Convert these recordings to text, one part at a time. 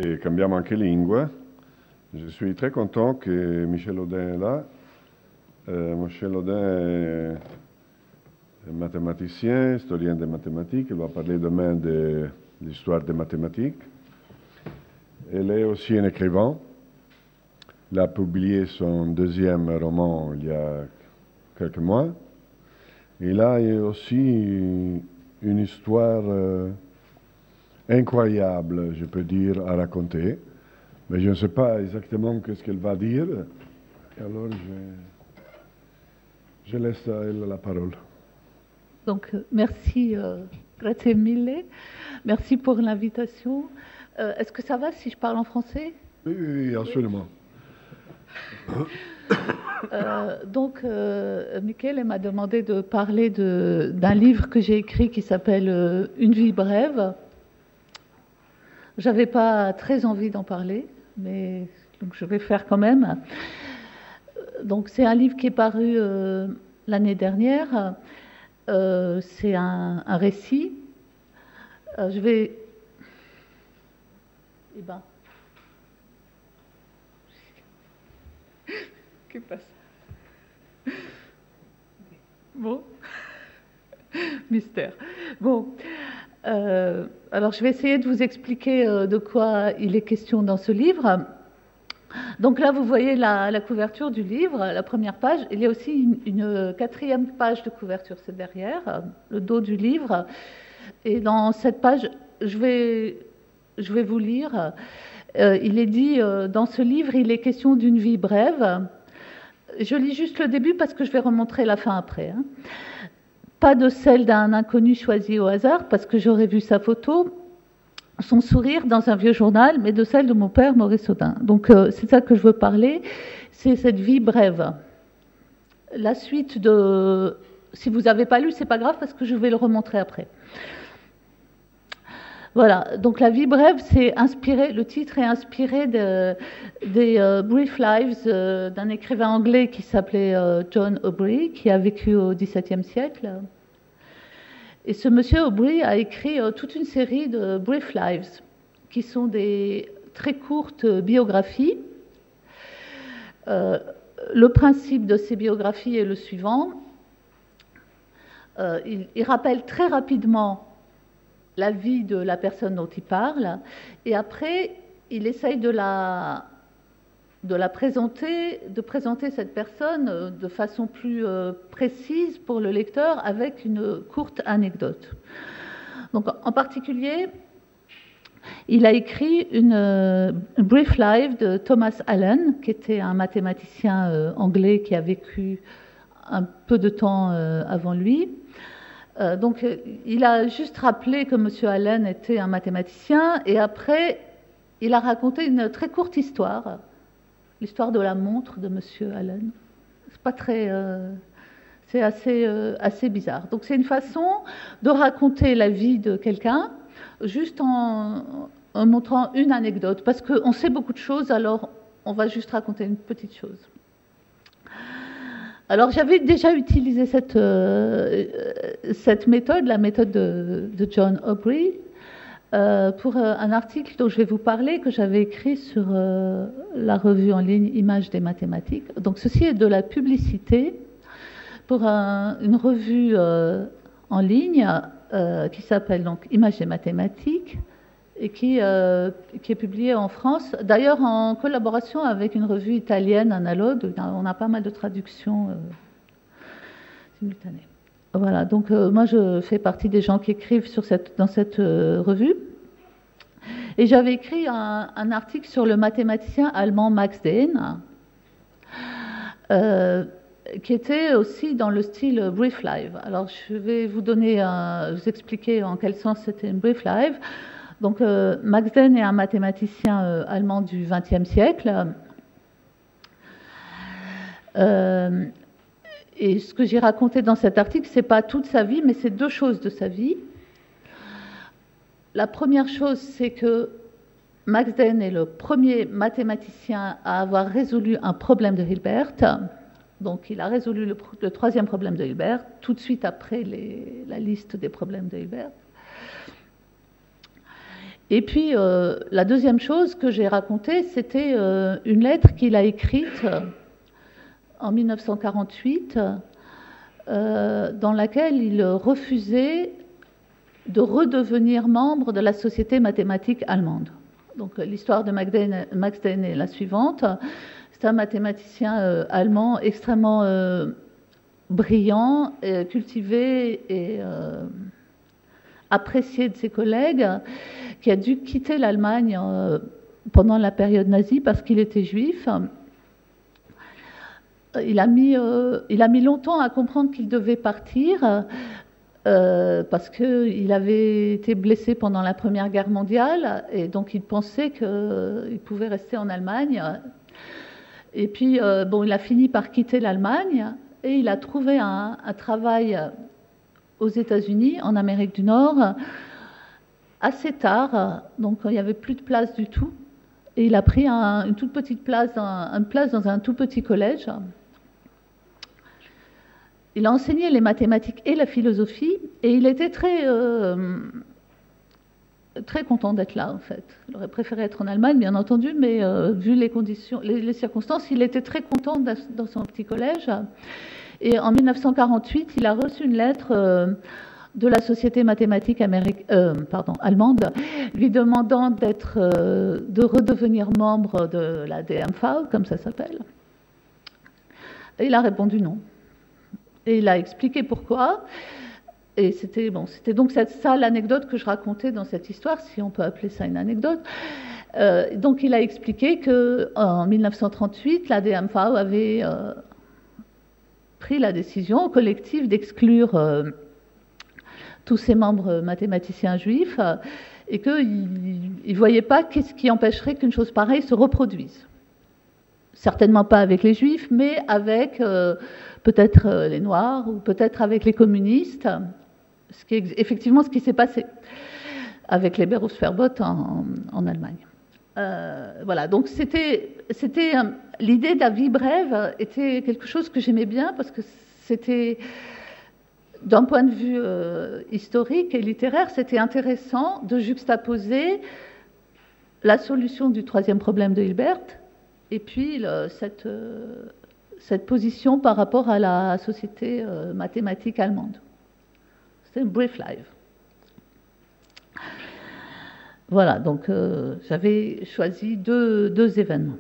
e cambiamo anche lingua. Je suis très content que Michel Audin est là. Michel Audin est mathématicien, historien des mathématiques. Il va parler demain de l'histoire des mathématiques. Il est aussi un écrivain. Il a publié son deuxième roman il y a quelques mois. Il a aussi une histoire incroyable, je peux dire, à raconter. Mais je ne sais pas exactement ce qu'elle va dire. Alors, je laisse à elle la parole. Donc, merci, grazie mille. Merci pour l'invitation. Est-ce que ça va si je parle en français? Oui, absolument. Donc, Michele m'a demandé de parler d'un livre que j'ai écrit qui s'appelle Une vie brève. J'avais pas très envie d'en parler, mais donc je vais faire quand même. Donc, c'est un livre qui est paru l'année dernière. C'est un récit. Je vais... Eh ben... Que passe? Bon. Mystère. Bon. Alors, je vais essayer de vous expliquer de quoi il est question dans ce livre. Donc là, vous voyez la couverture du livre, la première page. Il y a aussi une quatrième page de couverture, c'est derrière, le dos du livre. Et dans cette page, je vais vous lire. Il est dit, dans ce livre, il est question d'une vie brève. Je lis juste le début parce que je vais remontrer la fin après. Hein. Pas de celle d'un inconnu choisi au hasard parce que j'aurais vu sa photo, son sourire dans un vieux journal, mais de celle de mon père Maurice Audin. Donc c'est ça que je veux parler, c'est cette vie brève. La suite de... Si vous n'avez pas lu, c'est pas grave parce que je vais le remontrer après. Voilà, donc la vie brève, c'est inspiré, le titre est inspiré des Brief Lives d'un écrivain anglais qui s'appelait John Aubrey, qui a vécu au XVIIe siècle. Et ce monsieur Aubrey a écrit toute une série de Brief Lives, qui sont des très courtes biographies. Le principe de ces biographies est le suivant. Il rappelle très rapidement la vie de la personne dont il parle, et après, il essaye de la présenter, de présenter cette personne de façon plus précise pour le lecteur avec une courte anecdote. Donc, en particulier, il a écrit une Brief Life de Thomas Allen, qui était un mathématicien anglais qui a vécu un peu de temps avant lui. Donc, il a juste rappelé que M. Allen était un mathématicien, et après, il a raconté une très courte histoire, l'histoire de la montre de M. Allen. C'est pas très... c'est assez bizarre. Donc, c'est une façon de raconter la vie de quelqu'un, juste en montrant une anecdote, parce qu'on sait beaucoup de choses, alors on va juste raconter une petite chose. Alors, j'avais déjà utilisé cette méthode, la méthode de John Aubrey, pour un article dont je vais vous parler, que j'avais écrit sur la revue en ligne Images des mathématiques. Donc, ceci est de la publicité pour une revue en ligne qui s'appelle donc Images des mathématiques et qui est publiée en France, d'ailleurs en collaboration avec une revue italienne, Analode. On a pas mal de traductions simultanées. Voilà, donc moi je fais partie des gens qui écrivent dans cette revue. Et j'avais écrit un article sur le mathématicien allemand Max Dehn, qui était aussi dans le style Brief Life. Alors je vais vous expliquer en quel sens c'était une Brief Life. Donc Max Dehn est un mathématicien allemand du XXe siècle. Et ce que j'ai raconté dans cet article, ce n'est pas toute sa vie, mais c'est deux choses de sa vie. La première chose, c'est que Max Dehn est le premier mathématicien à avoir résolu un problème de Hilbert. Donc, il a résolu le troisième problème de Hilbert, tout de suite après la liste des problèmes de Hilbert. Et puis, la deuxième chose que j'ai racontée, c'était une lettre qu'il a écrite en 1948, dans laquelle il refusait de redevenir membre de la Société mathématique allemande. Donc, l'histoire de Max Dehn est la suivante. C'est un mathématicien allemand extrêmement brillant, cultivé et apprécié de ses collègues, qui a dû quitter l'Allemagne pendant la période nazie parce qu'il était juif. Il a mis longtemps à comprendre qu'il devait partir parce qu'il avait été blessé pendant la Première Guerre mondiale et donc il pensait qu'il pouvait rester en Allemagne. Et puis, bon, il a fini par quitter l'Allemagne et il a trouvé un travail aux États-Unis, en Amérique du Nord, assez tard, donc il n'y avait plus de place du tout. Et il a pris une toute petite place, une place dans un tout petit collège. Il a enseigné les mathématiques et la philosophie, et il était très content d'être là, en fait. Il aurait préféré être en Allemagne, bien entendu, mais vu les conditions, les circonstances, il était très content dans son petit collège. Et en 1948, il a reçu une lettre de la Société mathématique allemande, lui demandant de redevenir membre de la DMV, comme ça s'appelle. Et il a répondu non. Et il a expliqué pourquoi. Et c'était donc ça l'anecdote que je racontais dans cette histoire, si on peut appeler ça une anecdote. Donc il a expliqué qu'en 1938, la DMV avait pris la décision collective d'exclure tous ses membres mathématiciens juifs et qu'il ne voyait pas qu'est-ce qui empêcherait qu'une chose pareille se reproduise. Certainement pas avec les juifs, mais avec peut-être les noirs ou peut-être avec les communistes, ce qui est effectivement ce qui s'est passé avec les Berufsverbot en Allemagne. Voilà, donc l'idée de la vie brève était quelque chose que j'aimais bien parce que c'était, d'un point de vue historique et littéraire, c'était intéressant de juxtaposer la solution du troisième problème de Hilbert et puis cette position par rapport à la société mathématique allemande. C'est une brief life. Voilà, donc j'avais choisi deux événements.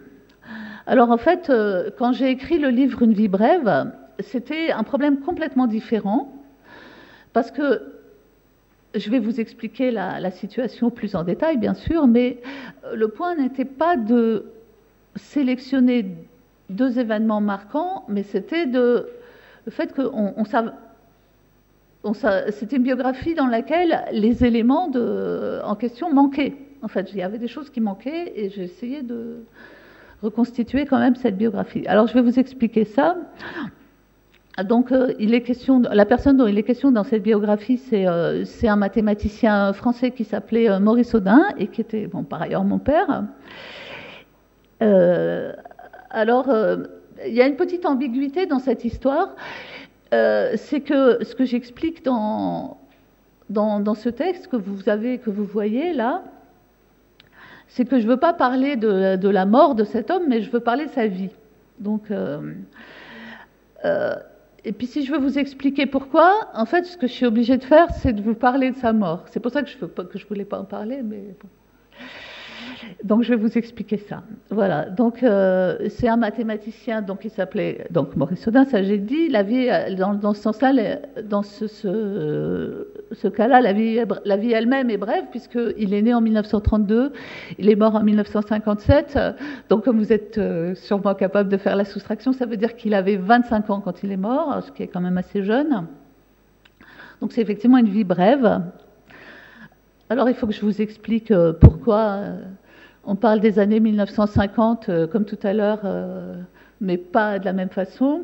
Alors en fait, quand j'ai écrit le livre Une vie brève, c'était un problème complètement différent, parce que je vais vous expliquer la situation plus en détail, bien sûr, mais le point n'était pas de sélectionner deux événements marquants, mais c'était le fait que c'était une biographie dans laquelle les éléments en question manquaient. En fait, il y avait des choses qui manquaient et j'ai essayé de reconstituer quand même cette biographie. Alors, je vais vous expliquer ça. Donc, la personne dont il est question dans cette biographie, c'est un mathématicien français qui s'appelait Maurice Audin et qui était, bon, par ailleurs, mon père. Alors, il y a une petite ambiguïté dans cette histoire. C'est que ce que j'explique dans ce texte que vous voyez là, c'est que je ne veux pas parler de la mort de cet homme, mais je veux parler de sa vie. Donc, et puis si je veux vous expliquer pourquoi, en fait, ce que je suis obligée de faire, c'est de vous parler de sa mort. C'est pour ça que je ne voulais pas en parler, mais bon. Donc je vais vous expliquer ça. Voilà, donc c'est un mathématicien donc, qui s'appelait Maurice Audin, ça j'ai dit. La vie, dans ce sens-là, dans ce cas-là, la vie elle-même est brève, puisqu'il est né en 1932, il est mort en 1957. Donc comme vous êtes sûrement capable de faire la soustraction, ça veut dire qu'il avait 25 ans quand il est mort, ce qui est quand même assez jeune. Donc c'est effectivement une vie brève. Alors il faut que je vous explique pourquoi on parle des années 1950 comme tout à l'heure, mais pas de la même façon.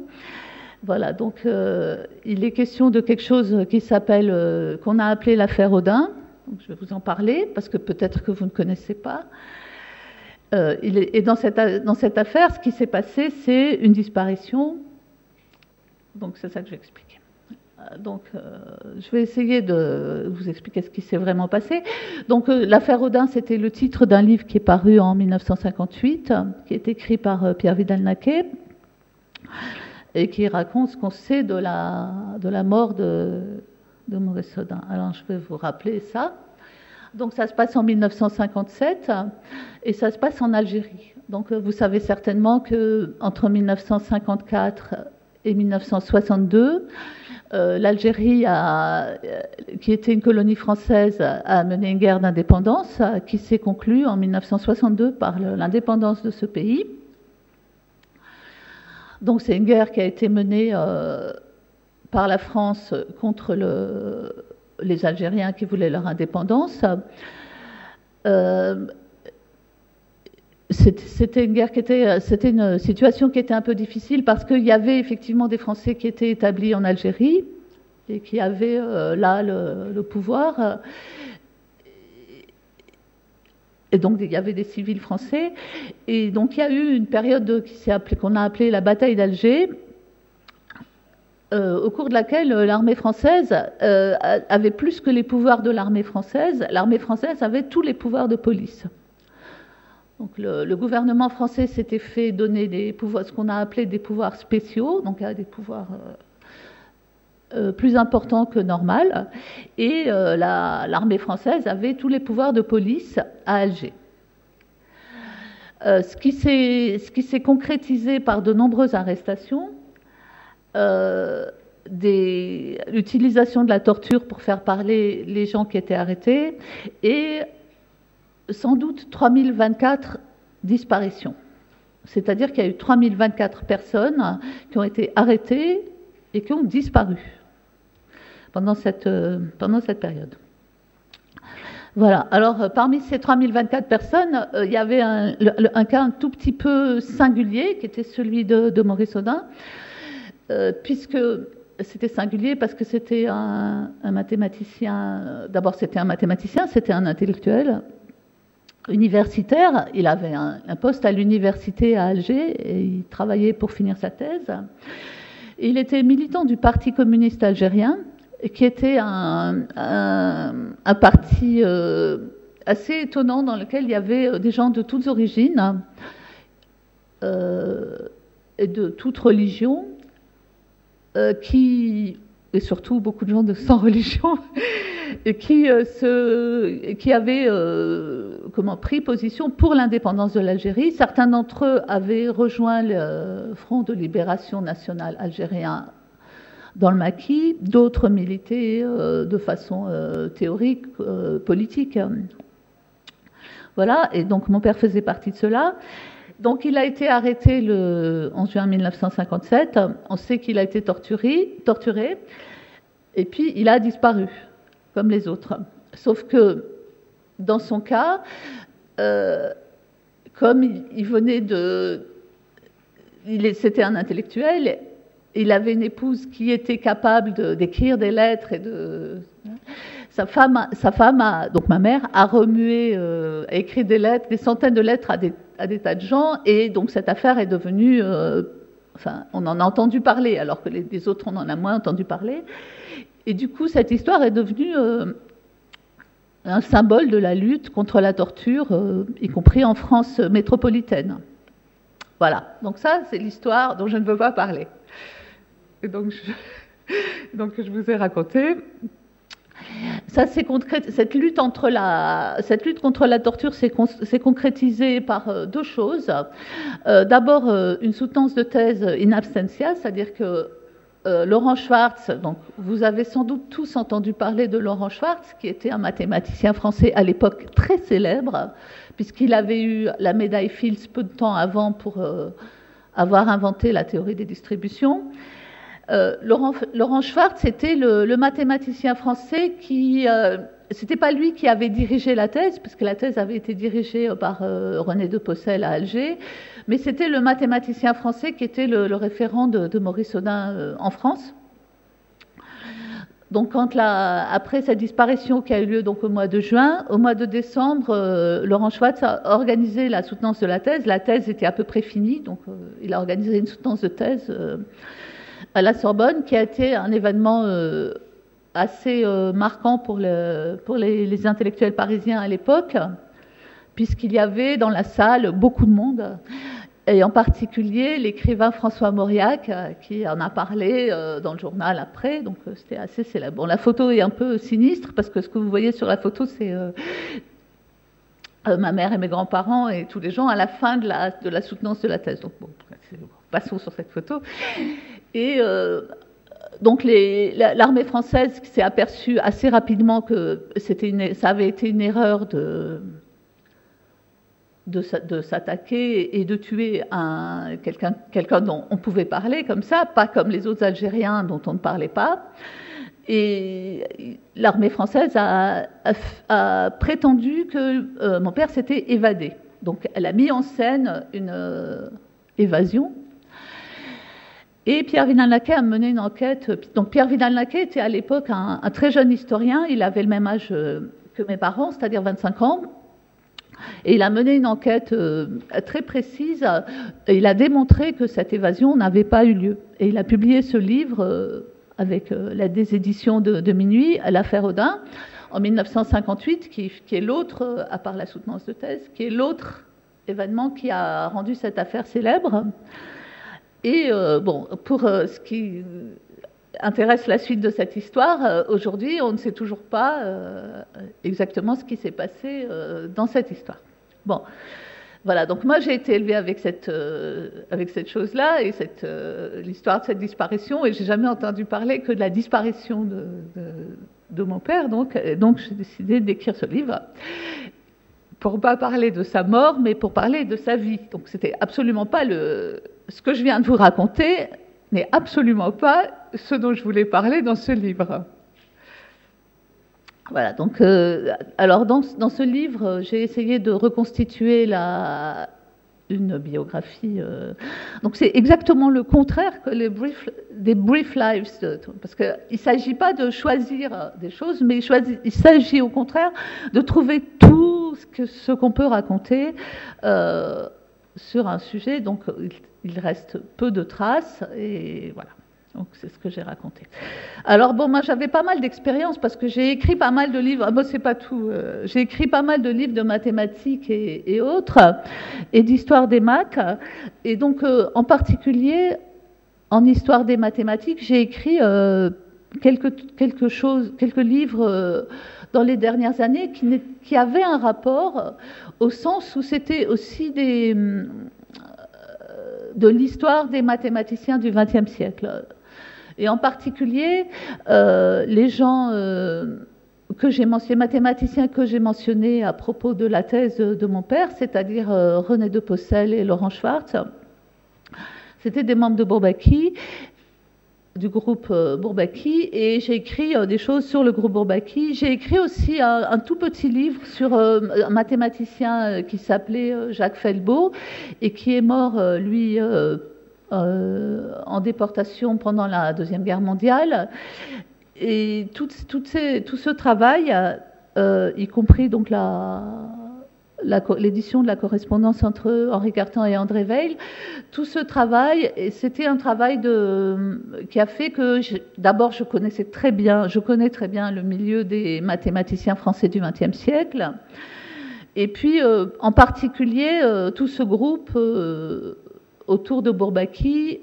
Voilà, donc il est question de quelque chose qui s'appelle, qu'on a appelé l'affaire Audin. Donc, je vais vous en parler parce que peut-être que vous ne connaissez pas. Et dans cette affaire, ce qui s'est passé, c'est une disparition. Donc c'est ça que je vais expliquer. Donc, je vais essayer de vous expliquer ce qui s'est vraiment passé. Donc, l'affaire Audin, c'était le titre d'un livre qui est paru en 1958, qui est écrit par Pierre Vidal-Naquet, et qui raconte ce qu'on sait de la mort de Maurice Audin. Alors, je vais vous rappeler ça. Donc, ça se passe en 1957, et ça se passe en Algérie. Donc, vous savez certainement qu'entre 1954 et 1962, l'Algérie, qui était une colonie française, a mené une guerre d'indépendance qui s'est conclue en 1962 par l'indépendance de ce pays. Donc c'est une guerre qui a été menée par la France contre les Algériens qui voulaient leur indépendance. C'était une situation qui était un peu difficile parce qu'il y avait effectivement des Français qui étaient établis en Algérie et qui avaient là le pouvoir. Et donc il y avait des civils français. Et donc il y a eu une période qu'on a appelée la bataille d'Alger, au cours de laquelle l'armée française avait plus que les pouvoirs de l'armée française. L'armée française avait tous les pouvoirs de police. Donc le gouvernement français s'était fait donner des pouvoirs, ce qu'on a appelé des pouvoirs spéciaux, donc des pouvoirs plus importants que normal, et l'armée française avait tous les pouvoirs de police à Alger. Ce qui s'est concrétisé par de nombreuses arrestations, l'utilisation de la torture pour faire parler les gens qui étaient arrêtés, et sans doute 3024 disparitions. C'est-à-dire qu'il y a eu 3024 personnes qui ont été arrêtées et qui ont disparu pendant cette période. Voilà. Alors, parmi ces 3024 personnes, il y avait un cas un tout petit peu singulier, qui était celui de Maurice Audin, puisque c'était singulier parce que c'était un mathématicien. D'abord, c'était un mathématicien, c'était un intellectuel universitaire. Il avait un poste à l'université à Alger et il travaillait pour finir sa thèse. Il était militant du Parti communiste algérien, qui était un parti assez étonnant dans lequel il y avait des gens de toutes origines et de toutes religions, et surtout beaucoup de gens sans religion, et qui avaient pris position pour l'indépendance de l'Algérie. Certains d'entre eux avaient rejoint le Front de libération nationale algérien dans le Maquis, d'autres militaient de façon théorique, politique. Voilà, et donc mon père faisait partie de cela. Donc il a été arrêté en juin 1957, on sait qu'il a été torturé, et puis il a disparu, comme les autres. Sauf que, dans son cas, comme c'était un intellectuel, il avait une épouse qui était capable d'écrire des lettres et sa femme, donc ma mère, a remué, a écrit des lettres, des centaines de lettres à des tas de gens, et donc cette affaire est devenue, on en a entendu parler, alors que les autres on en a moins entendu parler, et du coup cette histoire est devenue un symbole de la lutte contre la torture, y compris en France métropolitaine. Voilà, donc ça c'est l'histoire dont je ne veux pas parler. Et donc je vous ai raconté. Ça, cette lutte contre la torture s'est concrétisée par deux choses. D'abord, une soutenance de thèse in absentia, c'est-à-dire que Laurent Schwartz, donc vous avez sans doute tous entendu parler de Laurent Schwartz, qui était un mathématicien français à l'époque très célèbre, puisqu'il avait eu la médaille Fields peu de temps avant pour avoir inventé la théorie des distributions. Laurent Schwartz était le mathématicien français qui... c'était pas lui qui avait dirigé la thèse, parce que la thèse avait été dirigée par René de Possel à Alger, mais c'était le mathématicien français qui était le référent de Maurice Audin en France. Donc après sa disparition qui a eu lieu donc au mois de juin, au mois de décembre, Laurent Schwartz a organisé la soutenance de la thèse. La thèse était à peu près finie, donc il a organisé une soutenance de thèse à la Sorbonne, qui a été un événement assez marquant pour les intellectuels parisiens à l'époque, puisqu'il y avait dans la salle beaucoup de monde, et en particulier l'écrivain François Mauriac, qui en a parlé dans le journal après, donc c'était assez célèbre. Bon, la photo est un peu sinistre, parce que ce que vous voyez sur la photo, c'est ma mère et mes grands-parents et tous les gens à la fin de la soutenance de la thèse. Donc bon, passons sur cette photo. Et donc l'armée française s'est aperçue assez rapidement que ça avait été une erreur de s'attaquer et de tuer quelqu'un dont on pouvait parler comme ça, pas comme les autres Algériens dont on ne parlait pas. Et l'armée française a prétendu que mon père s'était évadé. Donc elle a mis en scène une évasion. Et Pierre Vidal-Naquet a mené une enquête. Donc Pierre Vidal-Naquet était à l'époque un très jeune historien. Il avait le même âge que mes parents, c'est-à-dire 25 ans. Et il a mené une enquête très précise. Et il a démontré que cette évasion n'avait pas eu lieu. Et il a publié ce livre avec l'aide des éditions de Minuit, l'affaire Audin, en 1958, qui est l'autre, à part la soutenance de thèse, qui est l'autre événement qui a rendu cette affaire célèbre. Et bon, pour ce qui intéresse la suite de cette histoire, aujourd'hui, on ne sait toujours pas exactement ce qui s'est passé dans cette histoire. Bon, voilà, donc moi j'ai été élevée avec cette chose-là et l'histoire de cette disparition, et j'ai jamais entendu parler que de la disparition de mon père, donc j'ai décidé d'écrire ce livre pour ne pas parler de sa mort, mais pour parler de sa vie. Donc c'était absolument pas ce que je viens de vous raconter n'est absolument pas ce dont je voulais parler dans ce livre. Voilà, donc, alors dans ce livre, j'ai essayé de reconstituer une biographie. Donc c'est exactement le contraire que des brief lives, parce qu'il ne s'agit pas de choisir des choses, mais il s'agit au contraire de trouver tout ce qu'on peut raconter sur un sujet. Donc il reste peu de traces, et voilà. Donc c'est ce que j'ai raconté. Alors bon, moi j'avais pas mal d'expérience parce que j'ai écrit pas mal de livres. Bon, c'est pas tout. J'ai écrit pas mal de livres de mathématiques et autres, et d'histoire des maths. Et donc en particulier en histoire des mathématiques, j'ai écrit quelques livres dans les dernières années qui avaient un rapport au sens où c'était aussi de l'histoire des mathématiciens du XXe siècle. Et en particulier, les gens les mathématiciens que j'ai mentionnés à propos de la thèse de mon père, c'est-à-dire René de Possel et Laurent Schwartz, c'était des membres de Bourbaki, du groupe Bourbaki, et j'ai écrit des choses sur le groupe Bourbaki. J'ai écrit aussi un tout petit livre sur un mathématicien qui s'appelait Jacques Felbaud et qui est mort, lui, en déportation pendant la Deuxième Guerre mondiale. Et tout ce travail, y compris donc l'édition de la correspondance entre Henri Cartan et André Weil, tout ce travail, c'était un travail qui a fait que d'abord je connais très bien le milieu des mathématiciens français du XXe siècle, et puis en particulier tout ce groupe autour de Bourbaki,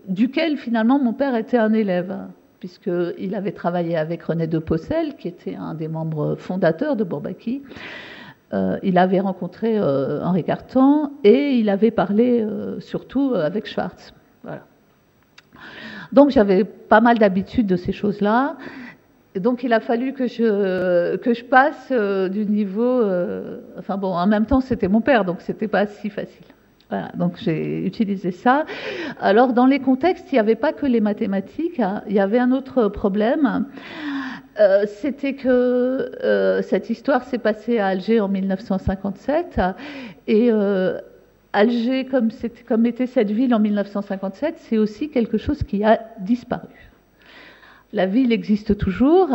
duquel finalement mon père était un élève, puisqu'il avait travaillé avec René de Possel, qui était un des membres fondateurs de Bourbaki. Il avait rencontré Henri Cartan et il avait parlé surtout avec Schwartz. Voilà. Donc j'avais pas mal d'habitude de ces choses-là. Donc il a fallu que je passe du niveau... enfin bon, en même temps c'était mon père, donc c'était pas si facile. Voilà, donc j'ai utilisé ça. Alors dans les contextes, il n'y avait pas que les mathématiques, hein. Il y avait un autre problème. C'était que cette histoire s'est passée à Alger en 1957, et Alger, comme était cette ville en 1957, c'est aussi quelque chose qui a disparu. La ville existe toujours,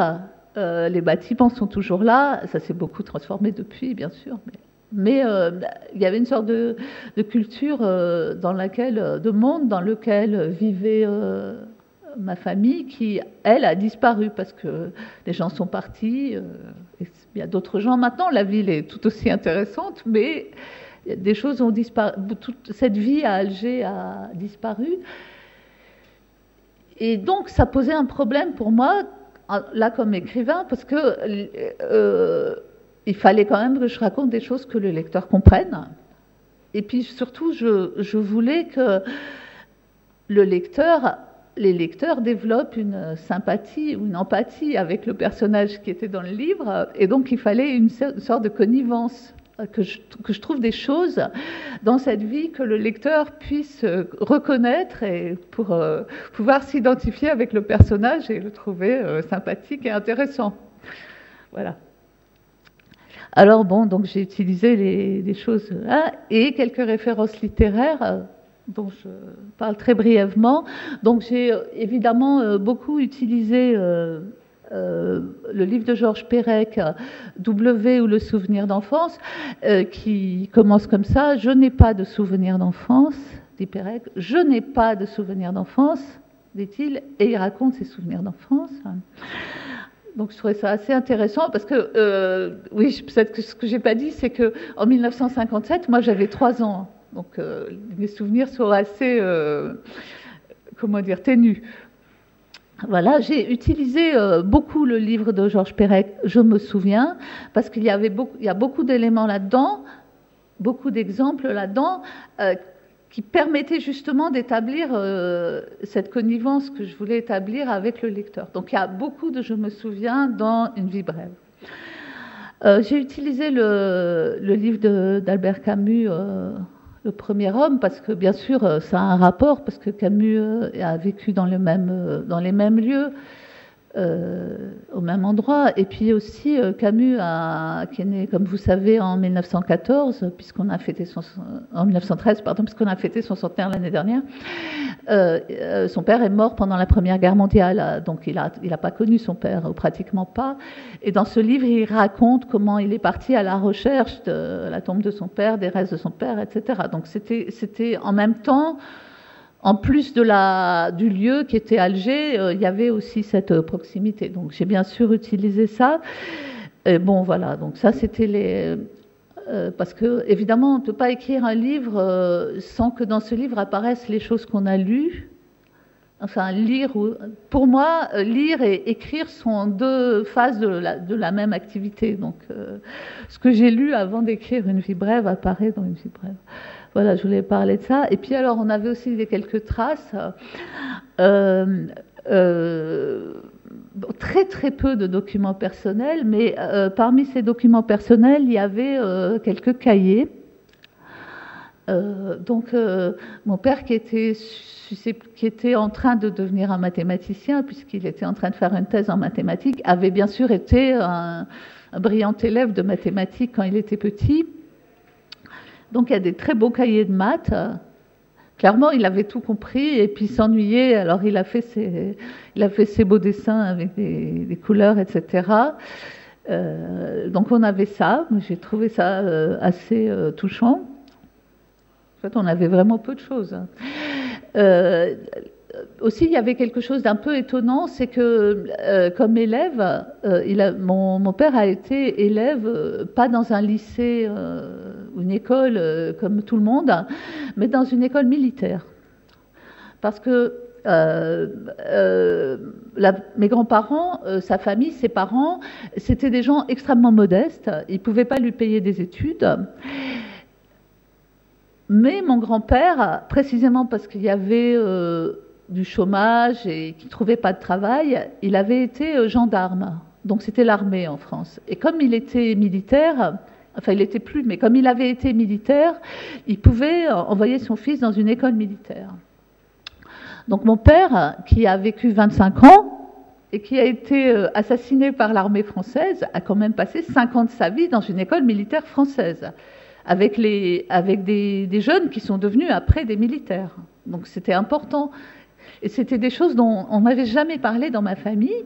les bâtiments sont toujours là, ça s'est beaucoup transformé depuis, bien sûr, mais Mais il y avait une sorte de culture dans laquelle, de monde dans lequel vivait ma famille qui, elle, a disparu parce que les gens sont partis. Et il y a d'autres gens maintenant. La ville est tout aussi intéressante, mais des choses ont disparu. Toute cette vie à Alger a disparu. Et donc, ça posait un problème pour moi, là, comme écrivain, parce que il fallait quand même que je raconte des choses que le lecteur comprenne. Et puis, surtout, je voulais que les lecteurs développent une sympathie ou une empathie avec le personnage qui était dans le livre. Et donc, il fallait une sorte de connivence. Que je trouve des choses dans cette vie que le lecteur puisse reconnaître et pour pouvoir s'identifier avec le personnage et le trouver sympathique et intéressant. Voilà. Alors bon, donc j'ai utilisé les choses là et quelques références littéraires dont je parle très brièvement. Donc j'ai évidemment beaucoup utilisé le livre de Georges Perec, W ou le souvenir d'enfance, qui commence comme ça. Je n'ai pas de souvenir d'enfance, dit Perec. Je n'ai pas de souvenir d'enfance, dit-il, et il raconte ses souvenirs d'enfance. Donc je trouvais ça assez intéressant parce que, oui, peut-être que ce que j'ai pas dit, c'est que en 1957, moi j'avais 3 ans, donc mes souvenirs sont assez, comment dire, ténus. Voilà, j'ai utilisé beaucoup le livre de Georges Perec, je me souviens, parce qu'il y a beaucoup d'éléments là-dedans, beaucoup d'exemples là-dedans, qui permettaient justement d'établir cette connivence que je voulais établir avec le lecteur. Donc il y a beaucoup de je me souviens dans Une vie brève. J'ai utilisé le livre d'Albert Camus, Le premier homme, parce que bien sûr ça a un rapport, parce que Camus a vécu dans les mêmes lieux, au même endroit, et puis aussi Camus qui est né, comme vous savez, en 1914, puisqu'on a fêté en 1913, pardon, puisqu'on a fêté son centenaire l'année dernière. Son père est mort pendant la Première Guerre mondiale, donc il a pas connu son père, ou pratiquement pas. Et dans ce livre, il raconte comment il est parti à la recherche de la tombe de son père, des restes de son père, etc. Donc c'était en même temps, en plus du lieu qui était Alger, il y avait aussi cette proximité. Donc j'ai bien sûr utilisé ça. Et bon, voilà, donc ça c'était parce que évidemment on ne peut pas écrire un livre sans que dans ce livre apparaissent les choses qu'on a lues. Enfin, pour moi, lire et écrire sont 2 phases de la même activité. Donc ce que j'ai lu avant d'écrire Une vie brève apparaît dans Une vie brève. Voilà, je voulais parler de ça. Et puis alors, on avait aussi quelques traces. Très très peu de documents personnels, mais parmi ces documents personnels, il y avait quelques cahiers. Donc mon père qui était en train de devenir un mathématicien, puisqu'il était en train de faire une thèse en mathématiques, avait bien sûr été un brillant élève de mathématiques quand il était petit. Donc il y a des très beaux cahiers de maths. Clairement, il avait tout compris et puis s'ennuyait. Alors il a fait ses beaux dessins avec des couleurs, etc. Donc on avait ça. J'ai trouvé ça assez touchant. En fait, on avait vraiment peu de choses. Aussi, il y avait quelque chose d'un peu étonnant, c'est que comme élève, mon père a été élève, pas dans un lycée ou une école comme tout le monde, mais dans une école militaire. Parce que mes grands-parents, sa famille, ses parents, c'était des gens extrêmement modestes, ils ne pouvaient pas lui payer des études. Mais mon grand-père, précisément parce qu'il y avait du chômage et qu'il ne trouvait pas de travail, il avait été gendarme. Donc c'était l'armée en France. Et comme il était militaire, enfin il n'était plus, mais comme il avait été militaire, il pouvait envoyer son fils dans une école militaire. Donc mon père, qui a vécu 25 ans et qui a été assassiné par l'armée française, a quand même passé 5 ans de sa vie dans une école militaire française, avec des jeunes qui sont devenus après des militaires. Donc c'était important. Et c'était des choses dont on n'avait jamais parlé dans ma famille,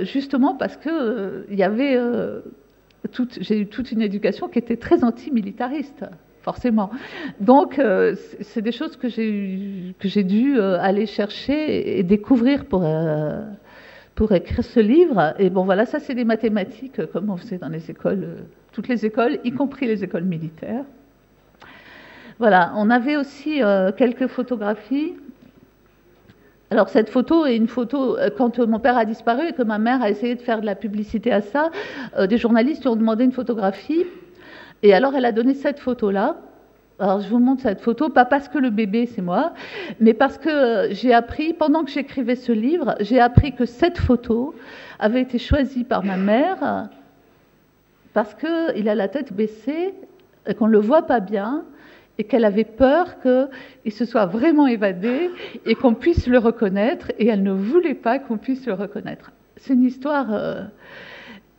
justement parce que il y avait j'ai eu toute une éducation qui était très antimilitariste, forcément. Donc, c'est des choses que j'ai dû aller chercher et découvrir pour écrire ce livre. Et bon, voilà, ça, c'est des mathématiques, comme on faisait dans les écoles, toutes les écoles, y compris les écoles militaires. Voilà, on avait aussi quelques photographies. Alors cette photo est une photo, quand mon père a disparu et que ma mère a essayé de faire de la publicité à ça, des journalistes lui ont demandé une photographie, et alors elle a donné cette photo-là. Alors je vous montre cette photo, pas parce que le bébé c'est moi, mais parce que j'ai appris, pendant que j'écrivais ce livre, j'ai appris que cette photo avait été choisie par ma mère parce qu'il a la tête baissée, et qu'on ne le voit pas bien, et qu'elle avait peur qu'il se soit vraiment évadé et qu'on puisse le reconnaître, et elle ne voulait pas qu'on puisse le reconnaître. C'est une histoire...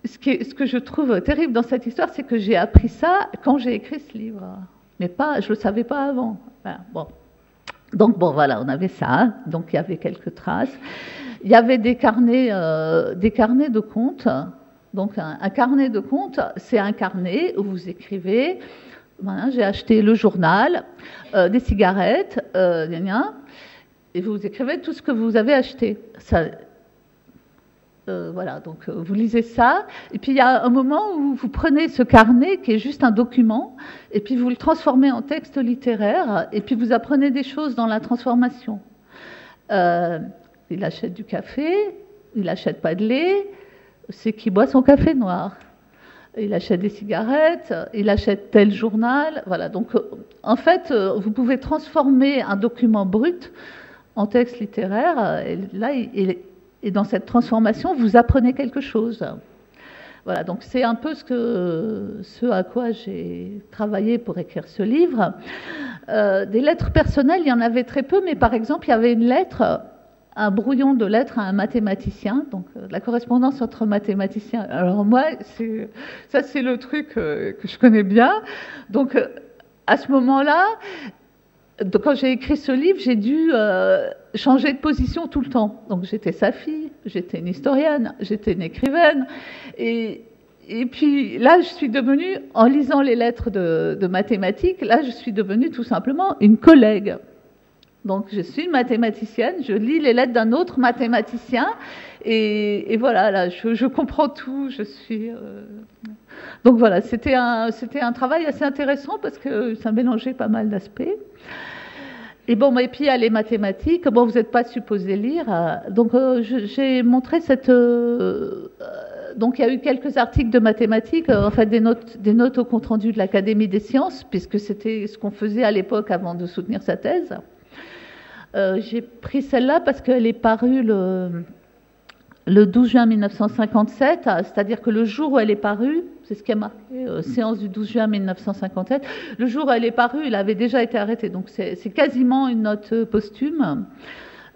ce que je trouve terrible dans cette histoire, c'est que j'ai appris ça quand j'ai écrit ce livre. Mais pas, je ne le savais pas avant. Enfin, bon. Donc, bon, voilà, on avait ça. Donc, il y avait quelques traces. Il y avait des carnets de comptes. Donc, un carnet de comptes, c'est un carnet où vous écrivez... Voilà, j'ai acheté le journal, des cigarettes, et vous écrivez tout ce que vous avez acheté. Ça, voilà, donc vous lisez ça, et puis il y a un moment où vous prenez ce carnet qui est juste un document, et puis vous le transformez en texte littéraire, et puis vous apprenez des choses dans la transformation. Il achète du café, il n'achète pas de lait, c'est qu'il boit son café noir. Il achète des cigarettes, il achète tel journal, voilà. Donc, en fait, vous pouvez transformer un document brut en texte littéraire, et là, et dans cette transformation, vous apprenez quelque chose. Voilà, donc c'est un peu ce à quoi j'ai travaillé pour écrire ce livre. Des lettres personnelles, il y en avait très peu, mais par exemple, il y avait une lettre... un brouillon de lettres à un mathématicien, donc la correspondance entre mathématiciens. Alors moi, ça c'est le truc que je connais bien. Donc à ce moment-là, quand j'ai écrit ce livre, j'ai dû changer de position tout le temps. Donc j'étais sa fille, j'étais une historienne, j'étais une écrivaine. Et puis là, je suis devenue, en lisant les lettres de mathématiques, là je suis devenue tout simplement une collègue. Donc, je suis une mathématicienne, je lis les lettres d'un autre mathématicien, et voilà, là, je comprends tout, je suis... Donc voilà, c'était un travail assez intéressant parce que ça mélangeait pas mal d'aspects. Et bon, et puis il y a les mathématiques, bon, vous n'êtes pas supposé lire, donc j'ai montré cette... donc il y a eu quelques articles de mathématiques, en fait des notes au compte-rendu de l'Académie des sciences, puisque c'était ce qu'on faisait à l'époque avant de soutenir sa thèse. J'ai pris celle-là parce qu'elle est parue le 12 juin 1957, c'est-à-dire que le jour où elle est parue, c'est ce qui a marqué, séance du 12 juin 1957, le jour où elle est parue, il avait déjà été arrêté, donc c'est quasiment une note posthume.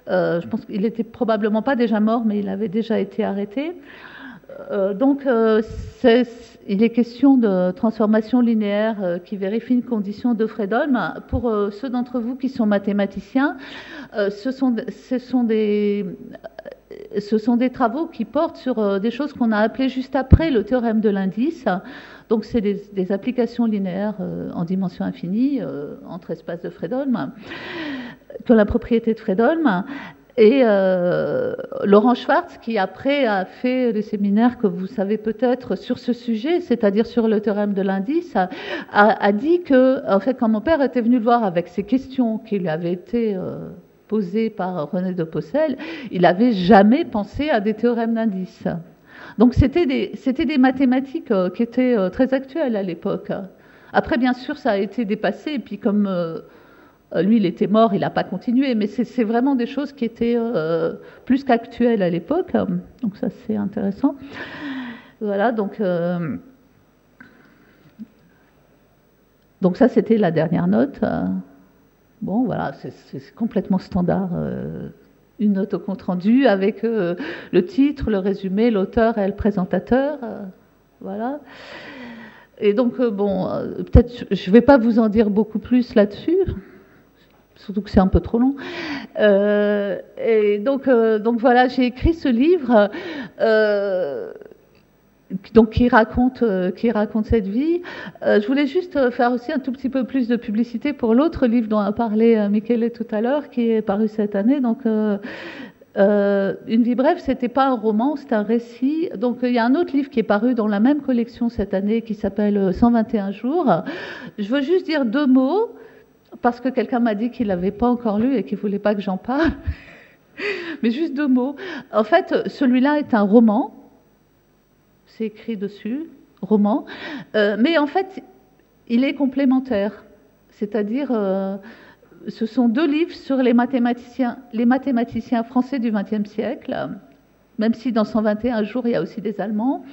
Je pense qu'il n'était probablement pas déjà mort, mais il avait déjà été arrêté. Donc, il est question de transformation linéaire qui vérifie une condition de Fredholm. Pour ceux d'entre vous qui sont mathématiciens, ce sont des travaux qui portent sur des choses qu'on a appelées juste après le théorème de l'indice. Donc, c'est des applications linéaires en dimension infinie entre espaces de Fredholm, qui ont la propriété de Fredholm. Et Laurent Schwartz, qui après a fait des séminaires que vous savez peut-être sur ce sujet, c'est-à-dire sur le théorème de l'indice, a dit que, en fait, quand mon père était venu le voir avec ces questions qui lui avaient été posées par René de Possel, il n'avait jamais pensé à des théorèmes d'indice. Donc c'était des mathématiques qui étaient très actuelles à l'époque. Après, bien sûr, ça a été dépassé, et puis comme... lui, il était mort, il n'a pas continué, mais c'est vraiment des choses qui étaient plus qu'actuelles à l'époque. Donc ça, c'est intéressant. Voilà, donc ça, c'était la dernière note. Bon, voilà, c'est complètement standard. Une note au compte-rendu avec le titre, le résumé, l'auteur et le présentateur. Voilà. Et donc, bon, peut-être, je ne vais pas vous en dire beaucoup plus là-dessus. Surtout que c'est un peu trop long. Et donc voilà, j'ai écrit ce livre donc qui raconte cette vie. Je voulais juste faire aussi un tout petit peu plus de publicité pour l'autre livre dont a parlé Michele tout à l'heure, qui est paru cette année. Donc, Une vie brève, c'était pas un roman, c'est un récit. Donc, il y a un autre livre qui est paru dans la même collection cette année, qui s'appelle 121 jours. Je veux juste dire 2 mots, parce que quelqu'un m'a dit qu'il l'avait pas encore lu et qu'il voulait pas que j'en parle. Mais juste 2 mots. En fait, celui-là est un roman. C'est écrit dessus, roman, mais en fait, il est complémentaire. C'est-à-dire, ce sont 2 livres sur les mathématiciens français du XXe siècle, même si dans 121 jours, il y a aussi des Allemands.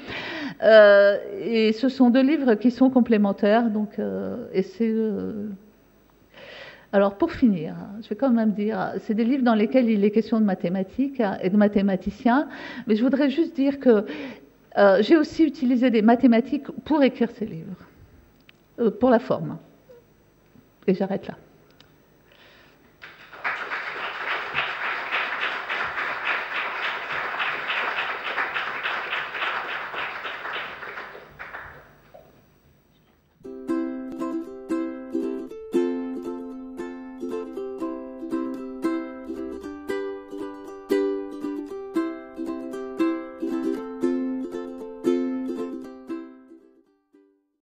Et ce sont 2 livres qui sont complémentaires. Donc, et c'est... Alors, pour finir, je vais quand même dire, c'est des livres dans lesquels il est question de mathématiques et de mathématiciens, mais je voudrais juste dire que j'ai aussi utilisé des mathématiques pour écrire ces livres, pour la forme. Et j'arrête là.